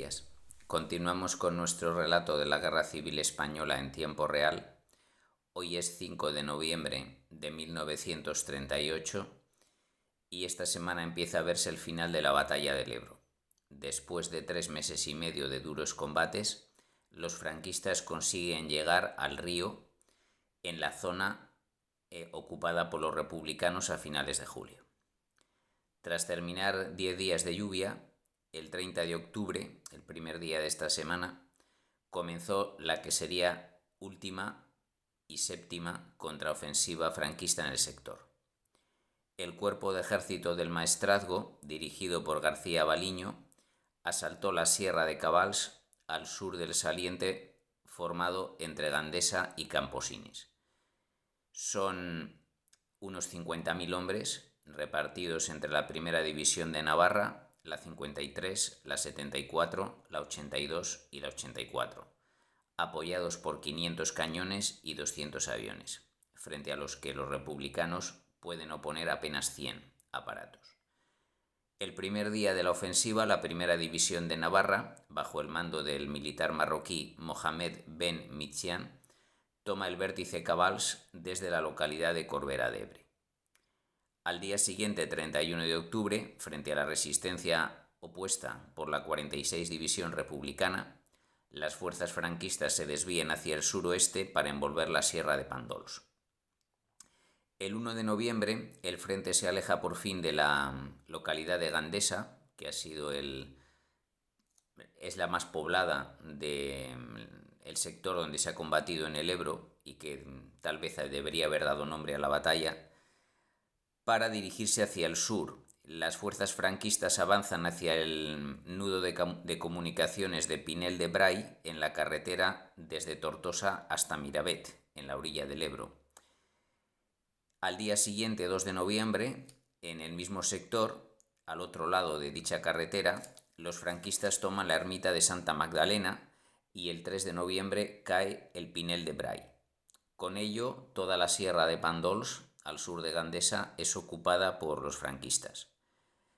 días. Continuamos con nuestro relato de la Guerra Civil Española en tiempo real. Hoy es 5 de noviembre de 1938 y esta semana empieza a verse el final de la Batalla del Ebro. Después de 3 meses y medio de duros combates, los franquistas consiguen llegar al río en la zona ocupada por los republicanos a finales de julio. Tras terminar 10 días de lluvia, el 30 de octubre, el primer día de esta semana, comenzó la que sería última y séptima contraofensiva franquista en el sector. El cuerpo de ejército del Maestrazgo, dirigido por García Baliño, asaltó la Sierra de Cabals al sur del saliente formado entre Gandesa y Camposines. Son unos 50.000 hombres repartidos entre la Primera División de Navarra, la 53, la 74, la 82 y la 84, apoyados por 500 cañones y 200 aviones, frente a los que los republicanos pueden oponer apenas 100 aparatos. El primer día de la ofensiva, la Primera División de Navarra, bajo el mando del militar marroquí Mohamed Ben Michian, toma el vértice Cabals desde la localidad de Corbera d'Ebre. Al día siguiente, 31 de octubre, frente a la resistencia opuesta por la 46 División Republicana, las fuerzas franquistas se desvían hacia el suroeste para envolver la Sierra de Pandols. El 1 de noviembre, el frente se aleja por fin de la localidad de Gandesa, que es la más poblada del sector donde se ha combatido en el Ebro y que tal vez debería haber dado nombre a la batalla, para dirigirse hacia el sur. Las fuerzas franquistas avanzan hacia el nudo de comunicaciones de Pinel de Bray en la carretera desde Tortosa hasta Miravet, en la orilla del Ebro. Al día siguiente, 2 de noviembre, en el mismo sector, al otro lado de dicha carretera, los franquistas toman la ermita de Santa Magdalena y el 3 de noviembre cae el Pinel de Bray. Con ello, toda la Sierra de Pandols, al sur de Gandesa, es ocupada por los franquistas.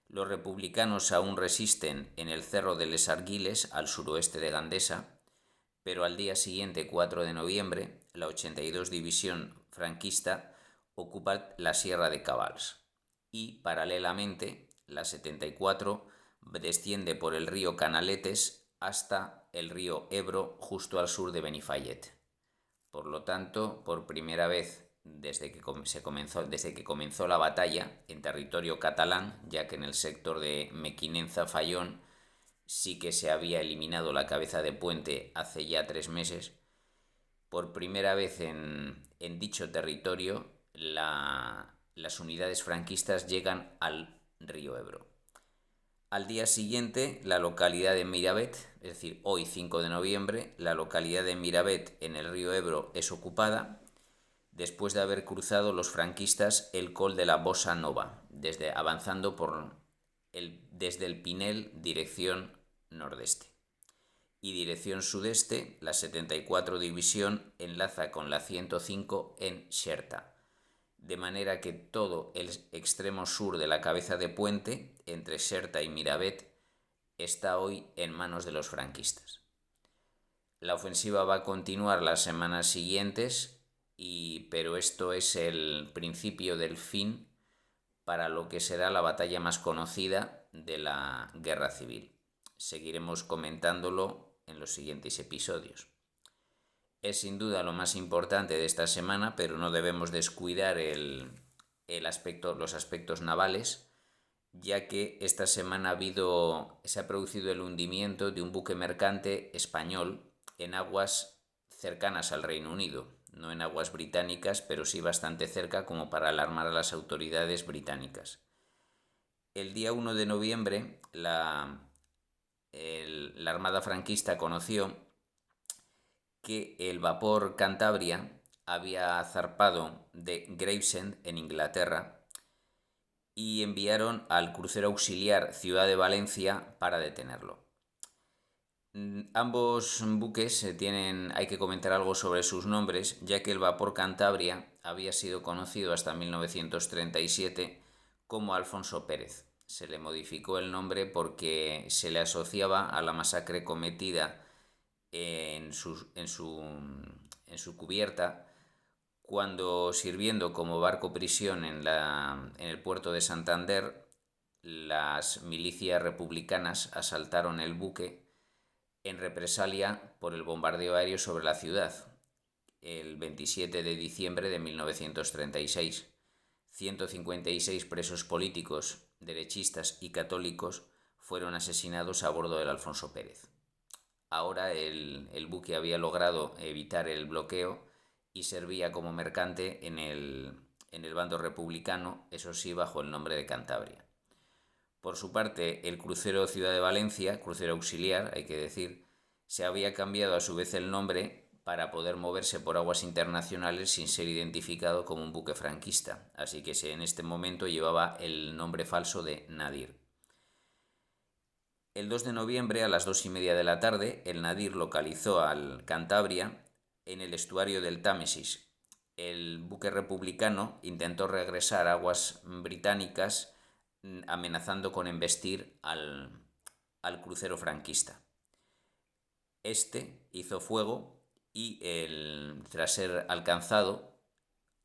Los republicanos aún resisten en el Cerro de Les Arguiles, al suroeste de Gandesa, pero al día siguiente, 4 de noviembre, la 82 División franquista ocupa la Sierra de Cabals y, paralelamente, la 74 desciende por el río Canaletes hasta el río Ebro, justo al sur de Benifallet. Por lo tanto, por primera vez desde que comenzó la batalla en territorio catalán, ya que en el sector de Mequinenza-Fayón sí que se había eliminado la cabeza de puente hace ya 3 meses, por primera vez en dicho territorio las unidades franquistas llegan al río Ebro. Al día siguiente, la localidad de Miravet, es decir, hoy 5 de noviembre, la localidad de Miravet en el río Ebro es ocupada después de haber cruzado los franquistas el col de la Bossa Nova, avanzando desde el Pinel dirección nordeste. Y dirección sudeste, la 74 División enlaza con la 105 en Xerta, de manera que todo el extremo sur de la cabeza de puente, entre Xerta y Miravet, está hoy en manos de los franquistas. La ofensiva va a continuar las semanas siguientes, pero esto es el principio del fin para lo que será la batalla más conocida de la Guerra Civil. Seguiremos comentándolo en los siguientes episodios. Es sin duda lo más importante de esta semana, pero no debemos descuidar los aspectos navales, ya que esta semana se ha producido el hundimiento de un buque mercante español en aguas cercanas al Reino Unido, no en aguas británicas, pero sí bastante cerca como para alarmar a las autoridades británicas. El día 1 de noviembre, la Armada franquista conoció que el vapor Cantabria había zarpado de Gravesend, en Inglaterra, y enviaron al crucero auxiliar Ciudad de Valencia para detenerlo. Ambos buques hay que comentar algo sobre sus nombres, ya que el vapor Cantabria había sido conocido hasta 1937 como Alfonso Pérez, se le modificó el nombre porque se le asociaba a la masacre cometida en su cubierta cuando, sirviendo como barco prisión en el puerto de Santander, las milicias republicanas asaltaron el buque en represalia por el bombardeo aéreo sobre la ciudad el 27 de diciembre de 1936. 156 presos políticos, derechistas y católicos fueron asesinados a bordo del Alfonso Pérez. Ahora el buque había logrado evitar el bloqueo y servía como mercante en el bando republicano, eso sí, bajo el nombre de Cantabria. Por su parte, el crucero Ciudad de Valencia, crucero auxiliar, hay que decir, se había cambiado a su vez el nombre para poder moverse por aguas internacionales sin ser identificado como un buque franquista, así que en este momento llevaba el nombre falso de Nadir. El 2 de noviembre a las 2:30 de la tarde, el Nadir localizó al Cantabria en el estuario del Támesis. El buque republicano intentó regresar a aguas británicas amenazando con embestir al crucero franquista. Este hizo fuego y tras ser alcanzado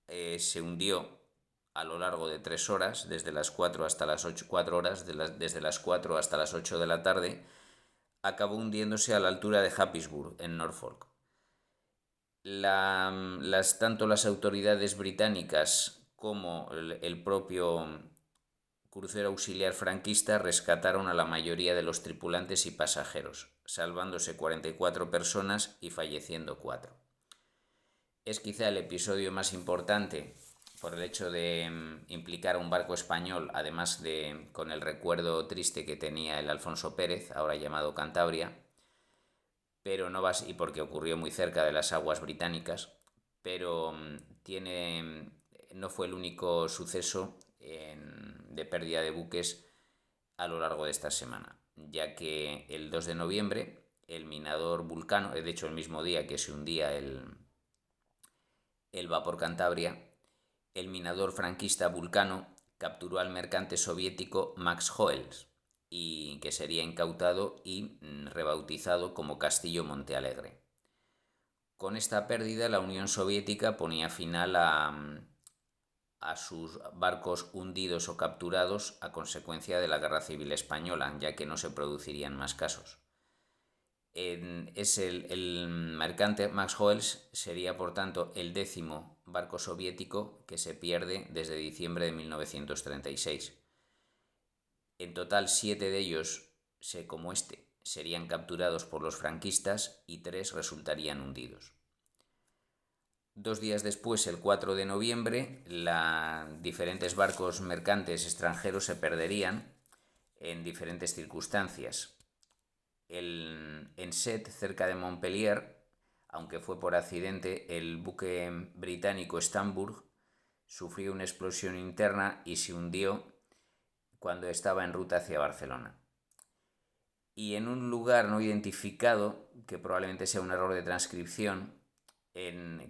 se hundió a lo largo de 3 horas, desde las 4 hasta las 8, 4 horas, desde las 4 hasta las 8 de la tarde, acabó hundiéndose a la altura de Happisburgh, en Norfolk. Tanto las autoridades británicas como el propio crucero auxiliar franquista rescataron a la mayoría de los tripulantes y pasajeros, salvándose 44 personas y falleciendo 4. Es quizá el episodio más importante por el hecho de implicar a un barco español, además de con el recuerdo triste que tenía el Alfonso Pérez, ahora llamado Cantabria, pero no y porque ocurrió muy cerca de las aguas británicas, pero no fue el único suceso de pérdida de buques a lo largo de esta semana, ya que el 2 de noviembre el minador Vulcano, de hecho el mismo día que se hundía el vapor Cantabria, el minador franquista Vulcano capturó al mercante soviético Max Hoels, y que sería incautado y rebautizado como Castillo Montealegre. Con esta pérdida, la Unión Soviética ponía final a sus barcos hundidos o capturados a consecuencia de la Guerra Civil Española, ya que no se producirían más casos. El mercante Max Hoels sería, por tanto, el 10º barco soviético que se pierde desde diciembre de 1936. En total, 7 de ellos, como serían capturados por los franquistas y 3 resultarían hundidos. 2 días después, el 4 de noviembre, diferentes barcos mercantes extranjeros se perderían en diferentes circunstancias. En Sète, cerca de Montpellier, aunque fue por accidente, el buque británico Stamburg sufrió una explosión interna y se hundió cuando estaba en ruta hacia Barcelona. Y en un lugar no identificado, que probablemente sea un error de transcripción,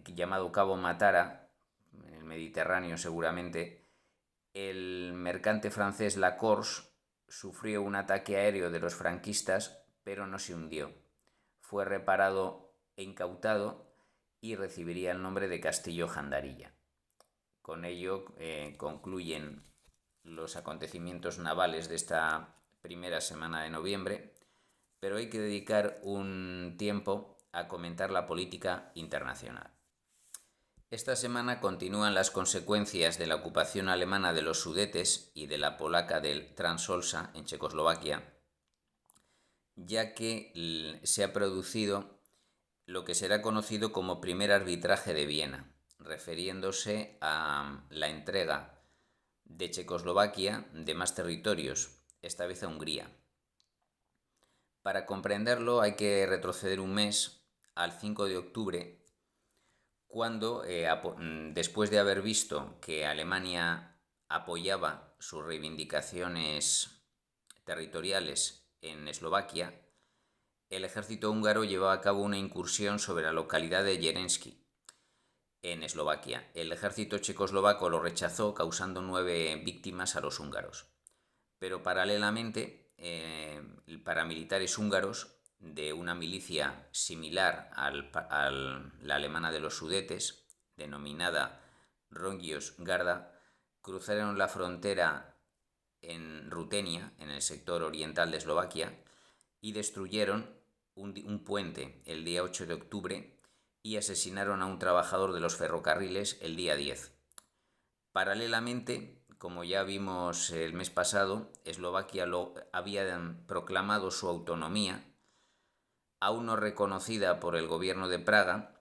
llamado Cabo Matara, en el Mediterráneo seguramente, el mercante francés La Corse sufrió un ataque aéreo de los franquistas, pero no se hundió. Fue reparado e incautado y recibiría el nombre de Castillo Jandarilla. Con ello concluyen los acontecimientos navales de esta primera semana de noviembre, pero hay que dedicar un tiempo a comentar la política internacional. Esta semana continúan las consecuencias de la ocupación alemana de los Sudetes y de la polaca del Transolsa en Checoslovaquia, ya que se ha producido lo que será conocido como primer arbitraje de Viena, refiriéndose a la entrega de Checoslovaquia de más territorios, esta vez a Hungría. Para comprenderlo hay que retroceder un mes al 5 de octubre, cuando, después de haber visto que Alemania apoyaba sus reivindicaciones territoriales en Eslovaquia, el ejército húngaro llevaba a cabo una incursión sobre la localidad de Jerensky, en Eslovaquia. El ejército checoslovaco lo rechazó, causando 9 víctimas a los húngaros. pero paralelamente paramilitares húngaros de una milicia similar a la alemana de los Sudetes, denominada Rongios Garda, cruzaron la frontera en Rutenia, en el sector oriental de Eslovaquia, y destruyeron un puente el día 8 de octubre y asesinaron a un trabajador de los ferrocarriles el día 10. Paralelamente, como ya vimos el mes pasado, Eslovaquia había proclamado su autonomía, aún no reconocida por el gobierno de Praga,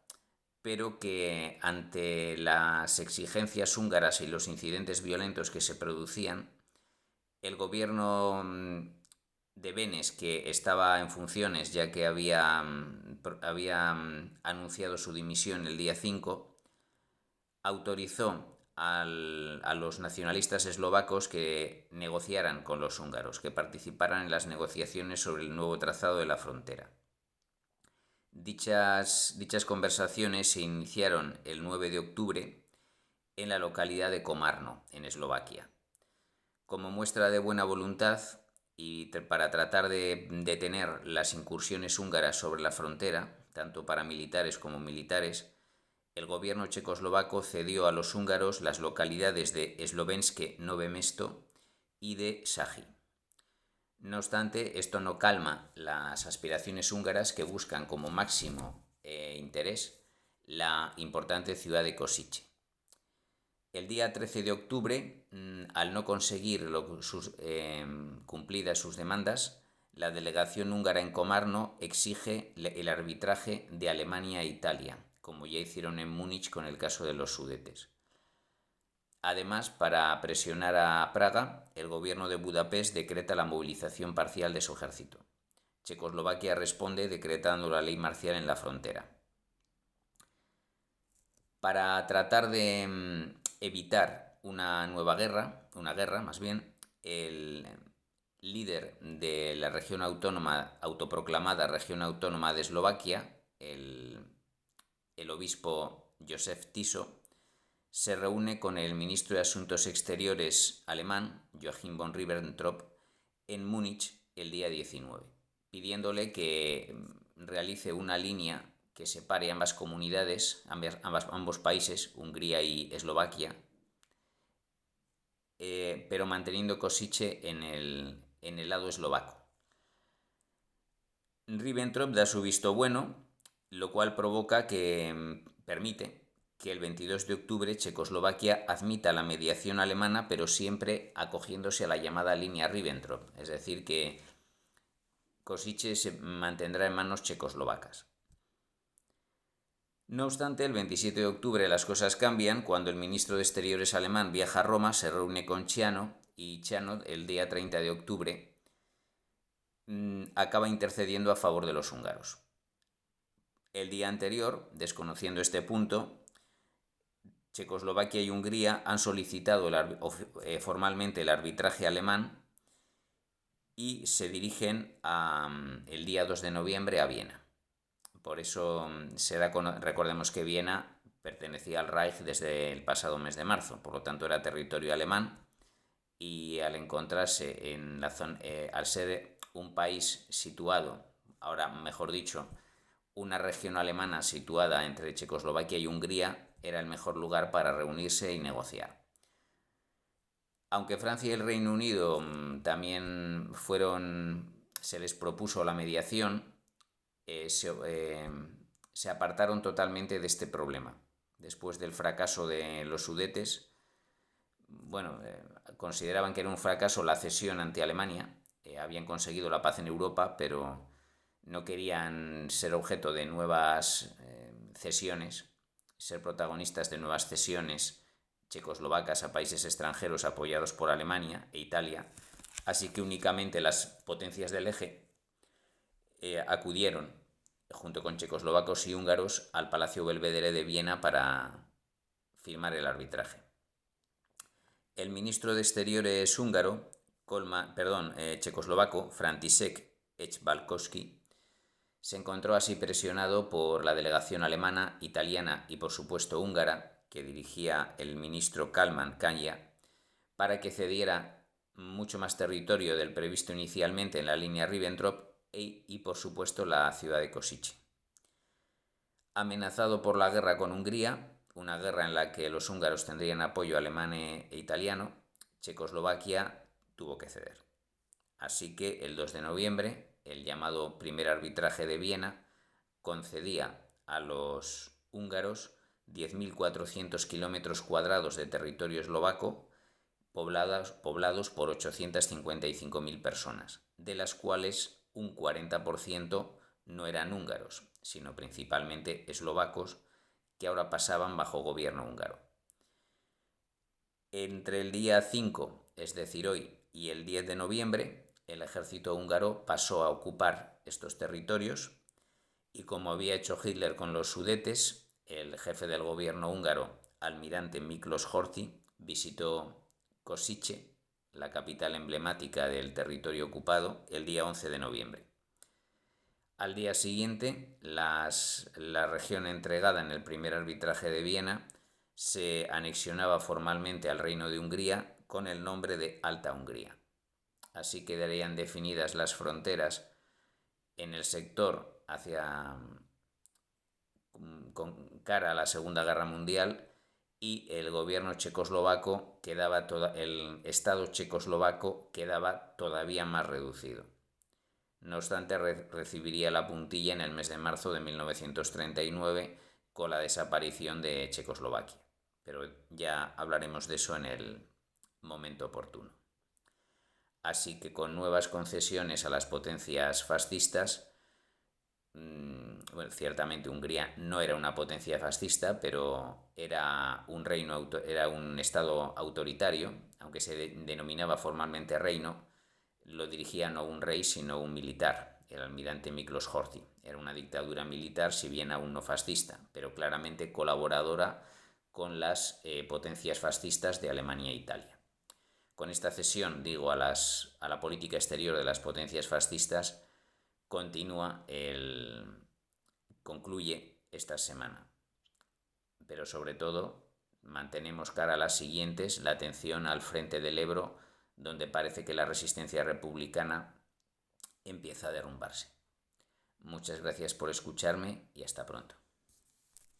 pero que ante las exigencias húngaras y los incidentes violentos que se producían, el gobierno de Benes, que estaba en funciones ya que había anunciado su dimisión el día 5, autorizó a los nacionalistas eslovacos que negociaran con los húngaros, que participaran en las negociaciones sobre el nuevo trazado de la frontera. Dichas conversaciones se iniciaron el 9 de octubre en la localidad de Komárno, en Eslovaquia. Como muestra de buena voluntad y para tratar de detener las incursiones húngaras sobre la frontera, tanto paramilitares como militares, el gobierno checoslovaco cedió a los húngaros las localidades de Slovenské Nové Mesto y de Sagi. No obstante, esto no calma las aspiraciones húngaras que buscan como máximo interés la importante ciudad de Košice. El día 13 de octubre, al no conseguir cumplidas sus demandas, la delegación húngara en Komárno exige el arbitraje de Alemania e Italia, como ya hicieron en Múnich con el caso de los Sudetes. Además, para presionar a Praga, el gobierno de Budapest decreta la movilización parcial de su ejército. Checoslovaquia responde decretando la ley marcial en la frontera. Para tratar de evitar una guerra más bien, el líder de la región autónoma, autoproclamada región autónoma de Eslovaquia, el obispo Josef Tiso, se reúne con el ministro de Asuntos Exteriores alemán, Joachim von Ribbentrop, en Múnich el día 19, pidiéndole que realice una línea que separe ambas comunidades, ambos países, Hungría y Eslovaquia, pero manteniendo Košice en el lado eslovaco. Ribbentrop da su visto bueno, lo cual permite que el 22 de octubre Checoslovaquia admita la mediación alemana, pero siempre acogiéndose a la llamada línea Ribbentrop, es decir, que Košice se mantendrá en manos checoslovacas. No obstante, el 27 de octubre las cosas cambian cuando el ministro de Exteriores alemán viaja a Roma, se reúne con Chiano, y Chiano, el día 30 de octubre, acaba intercediendo a favor de los húngaros. El día anterior, desconociendo este punto, Checoslovaquia y Hungría han solicitado formalmente el arbitraje alemán y se dirigen el día 2 de noviembre a Viena. Por eso recordemos que Viena pertenecía al Reich desde el pasado mes de marzo, por lo tanto era territorio alemán, y al encontrarse al ser un país situado, ahora mejor dicho, una región alemana situada entre Checoslovaquia y Hungría, era el mejor lugar para reunirse y negociar. Aunque Francia y el Reino Unido también se les propuso la mediación, se apartaron totalmente de este problema. Después del fracaso de los Sudetes, consideraban que era un fracaso la cesión ante Alemania. Habían conseguido la paz en Europa, pero no querían ser objeto de nuevas cesiones, ser protagonistas de nuevas cesiones checoslovacas a países extranjeros apoyados por Alemania e Italia, así que únicamente las potencias del eje acudieron, junto con checoslovacos y húngaros, al Palacio Belvedere de Viena para firmar el arbitraje. El ministro de Exteriores checoslovaco, František Ečbalkovský, se encontró así presionado por la delegación alemana, italiana y por supuesto húngara, que dirigía el ministro Kálmán Kanya, para que cediera mucho más territorio del previsto inicialmente en la línea Ribbentrop y por supuesto, la ciudad de Košice. Amenazado por la guerra con Hungría, una guerra en la que los húngaros tendrían apoyo alemán e italiano, Checoslovaquia tuvo que ceder. Así que el 2 de noviembre, el llamado primer arbitraje de Viena concedía a los húngaros 10.400 kilómetros cuadrados de territorio eslovaco poblados por 855.000 personas, de las cuales un 40% no eran húngaros, sino principalmente eslovacos, que ahora pasaban bajo gobierno húngaro. Entre el día 5, es decir, hoy, y el 10 de noviembre, el ejército húngaro pasó a ocupar estos territorios y, como había hecho Hitler con los Sudetes, el jefe del gobierno húngaro, almirante Miklos Horthy, visitó Košice, la capital emblemática del territorio ocupado, el día 11 de noviembre. Al día siguiente, la región entregada en el primer arbitraje de Viena se anexionaba formalmente al Reino de Hungría con el nombre de Alta Hungría. Así quedarían definidas las fronteras en el sector con cara a la Segunda Guerra Mundial, y el gobierno checoslovaco el Estado checoslovaco quedaba todavía más reducido. No obstante, recibiría la puntilla en el mes de marzo de 1939 con la desaparición de Checoslovaquia. Pero ya hablaremos de eso en el momento oportuno. Así que, con nuevas concesiones a las potencias fascistas, ciertamente Hungría no era una potencia fascista, pero era un estado autoritario, aunque se denominaba formalmente reino. Lo dirigía no un rey, sino un militar, el almirante Miklos Horthy. Era una dictadura militar, si bien aún no fascista, pero claramente colaboradora con las potencias fascistas de Alemania e Italia. Con esta cesión, a la política exterior de las potencias fascistas, concluye esta semana. Pero sobre todo, mantenemos cara a las siguientes, la atención al frente del Ebro, donde parece que la resistencia republicana empieza a derrumbarse. Muchas gracias por escucharme y hasta pronto.